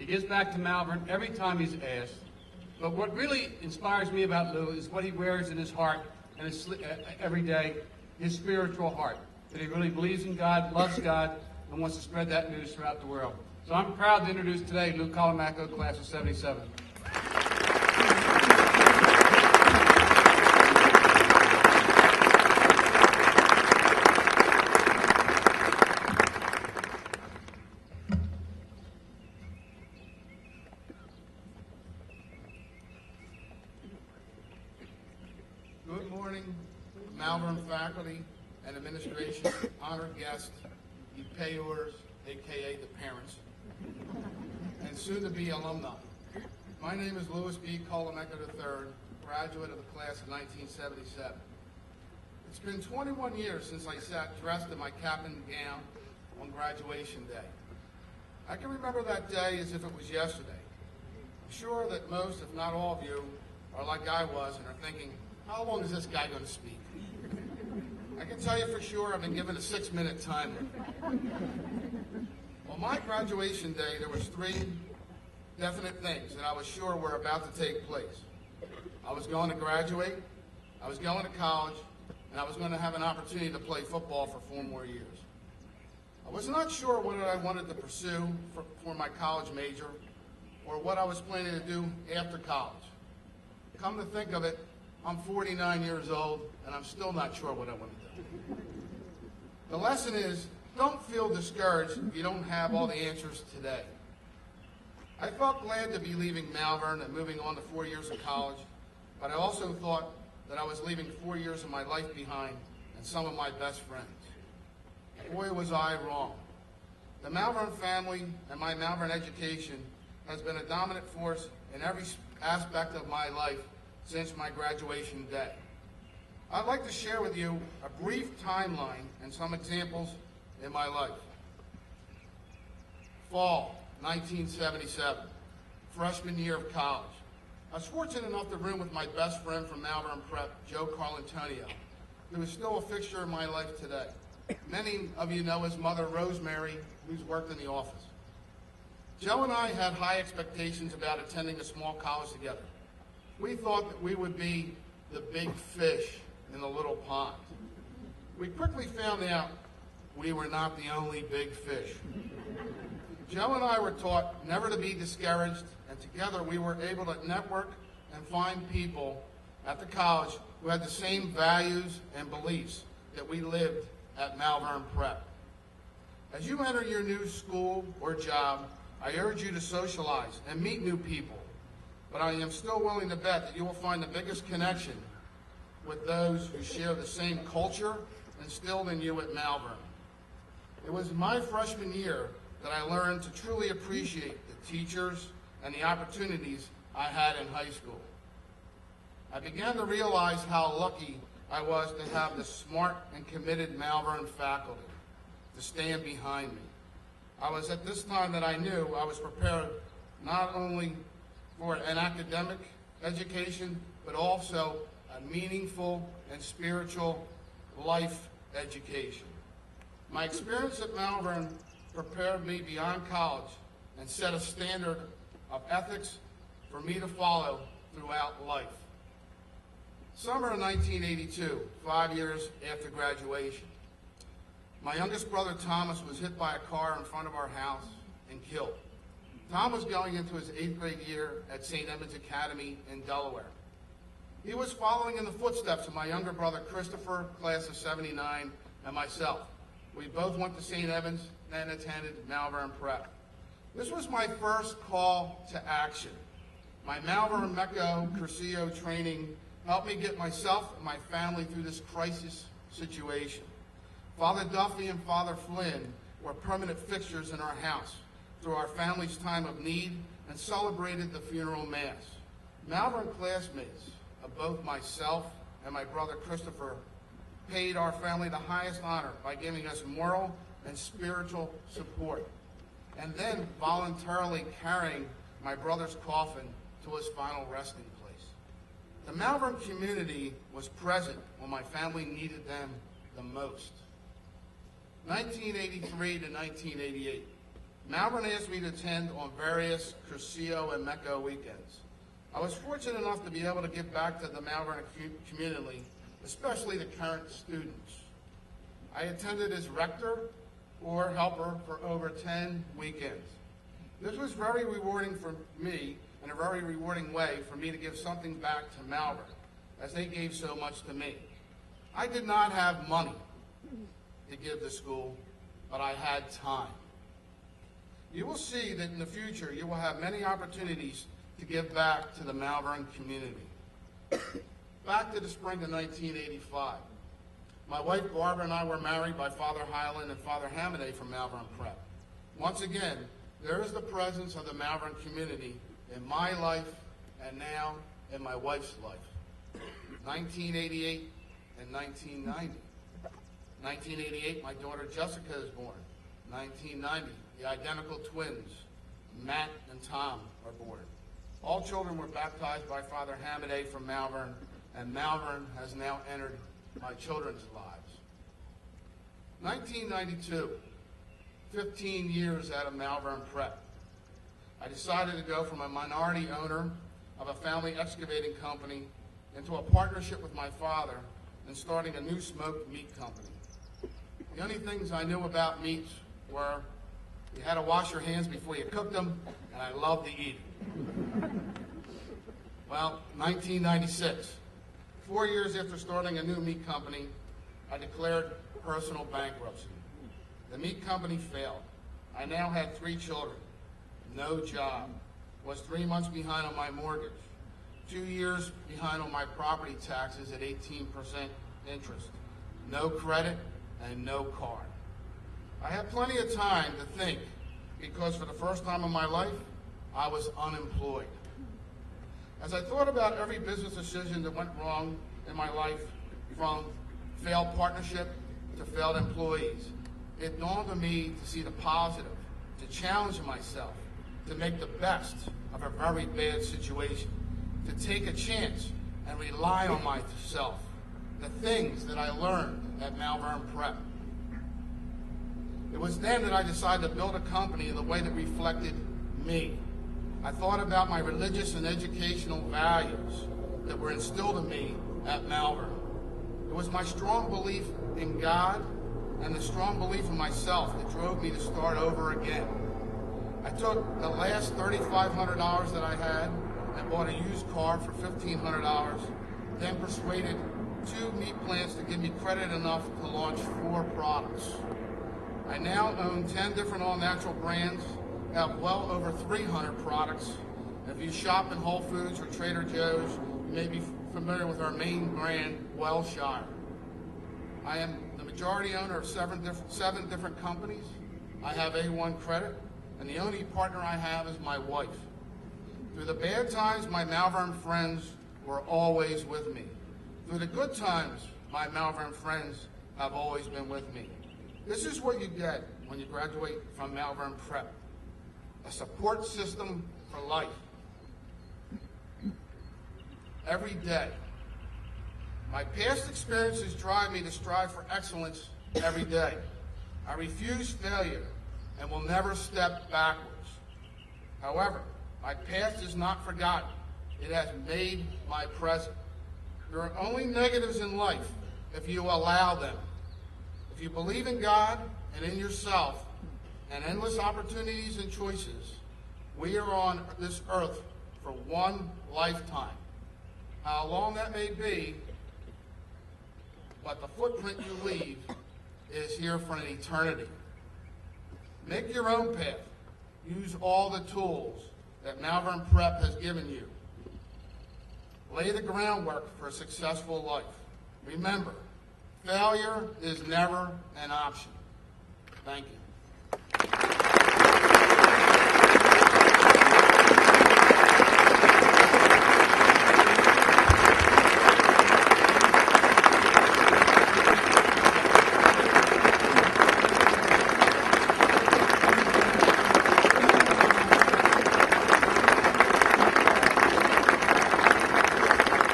gives back to Malvern every time he's asked. But what really inspires me about Lou is what he wears in his heart and every day, his spiritual heart. That he really believes in God, loves God, and wants to spread that news throughout the world. So I'm proud to introduce today Lou Colomacco, class of '77. Good morning, Malvern faculty and administration, honored guests, the payors, aka the parents, and soon-to-be alumni. My name is Louis B. Colomacco III, graduate of the class of 1977. It's been 21 years since I sat dressed in my cap and gown on graduation day. I can remember that day as if it was yesterday. I'm sure that most, if not all of you, are like I was and are thinking, how long is this guy going to speak? I can tell you for sure I've been given a 6-minute timer. On my graduation day, there was 3 definite things that I was sure were about to take place. I was going to graduate, I was going to college, and I was going to have an opportunity to play football for 4 more years. I was not sure what I wanted to pursue for my college major or what I was planning to do after college. Come to think of it, I'm 49 years old, and I'm still not sure what I want to do. The lesson is, don't feel discouraged if you don't have all the answers today. I felt glad to be leaving Malvern and moving on to 4 years of college, but I also thought that I was leaving 4 years of my life behind and some of my best friends. Boy, was I wrong. The Malvern family and my Malvern education has been a dominant force in every aspect of my life since my graduation day. I'd like to share with you a brief timeline and some examples in my life. Fall 1977, freshman year of college. I was fortunate enough to room with my best friend from Malvern Prep, Joe Carlantonio, who is still a fixture in my life today. Many of you know his mother, Rosemary, who's worked in the office. Joe and I had high expectations about attending a small college together. We thought that we would be the big fish in the little pond. We quickly found out we were not the only big fish. Joe and I were taught never to be discouraged, and together we were able to network and find people at the college who had the same values and beliefs that we lived at Malvern Prep. As you enter your new school or job, I urge you to socialize and meet new people. But I am still willing to bet that you will find the biggest connection with those who share the same culture instilled in you at Malvern. It was my freshman year that I learned to truly appreciate the teachers and the opportunities I had in high school. I began to realize how lucky I was to have the smart and committed Malvern faculty to stand behind me. I was at this time that I knew I was prepared not only for an academic education, but also a meaningful and spiritual life education. My experience at Malvern prepared me beyond college and set a standard of ethics for me to follow throughout life. Summer of 1982, 5 years after graduation, my youngest brother Thomas was hit by a car in front of our house and killed. Tom was going into his 8th grade year at St. Edmund's Academy in Delaware. He was following in the footsteps of my younger brother Christopher, class of '79, and myself. We both went to St. Edmund's and attended Malvern Prep. This was my first call to action. My Malvern Mecco Cursillo training helped me get myself and my family through this crisis situation. Father Duffy and Father Flynn were permanent fixtures in our house through our family's time of need and celebrated the funeral mass. Malvern classmates of both myself and my brother Christopher paid our family the highest honor by giving us moral and spiritual support, and then voluntarily carrying my brother's coffin to his final resting place. The Malvern community was present when my family needed them the most. 1983 to 1988. Malvern asked me to attend on various Curcio and Mecca weekends. I was fortunate enough to be able to give back to the Malvern community, especially the current students. I attended as rector or helper for over 10 weekends. This was very rewarding for me, and a very rewarding way for me to give something back to Malvern, as they gave so much to me. I did not have money to give to school, but I had time. You will see that in the future you will have many opportunities to give back to the Malvern community. Back to the spring of 1985. My wife Barbara and I were married by Father Highland and Father Hamaday from Malvern Prep. Once again, there is the presence of the Malvern community in my life and now in my wife's life. 1988 and 1990. 1988, my daughter Jessica is born. 1990, the identical twins, Matt and Tom, are born. All children were baptized by Father Hamaday from Malvern, and Malvern has now entered my children's lives. 1992, 15 years out of Malvern Prep. I decided to go from a minority owner of a family excavating company into a partnership with my father and starting a new smoked meat company. The only things I knew about meats were you had to wash your hands before you cooked them, and I loved to eat them. Well, 1996, 4 years after starting a new meat company, I declared personal bankruptcy. The meat company failed. I now had 3 children, no job, was 3 months behind on my mortgage, 2 years behind on my property taxes at 18% interest, no credit, and no car. I had plenty of time to think because for the first time in my life, I was unemployed. As I thought about every business decision that went wrong in my life, from failed partnership to failed employees, it dawned on me to see the positive, to challenge myself, to make the best of a very bad situation, to take a chance and rely on myself, the things that I learned at Malvern Prep. It was then that I decided to build a company in the way that reflected me. I thought about my religious and educational values that were instilled in me at Malvern. It was my strong belief in God and the strong belief in myself that drove me to start over again. I took the last $3,500 that I had and bought a used car for $1,500, then persuaded 2 meat plants to give me credit enough to launch 4 products. I now own 10 different all-natural brands, have well over 300 products. If you shop in Whole Foods or Trader Joe's, you may be familiar with our main brand, Wellshire. I am the majority owner of 7 different companies. I have A1 credit, and the only partner I have is my wife. Through the bad times, my Malvern friends were always with me. Through the good times, my Malvern friends have always been with me. This is what you get when you graduate from Malvern Prep, a support system for life. Every day. My past experiences drive me to strive for excellence every day. I refuse failure and will never step backwards. However, my past is not forgotten. It has made my present. There are only negatives in life if you allow them. If you believe in God and in yourself and endless opportunities and choices, we are on this earth for one lifetime. How long that may be, but the footprint you leave is here for an eternity. Make your own path. Use all the tools that Malvern Prep has given you. Lay the groundwork for a successful life. Remember, failure is never an option. Thank you.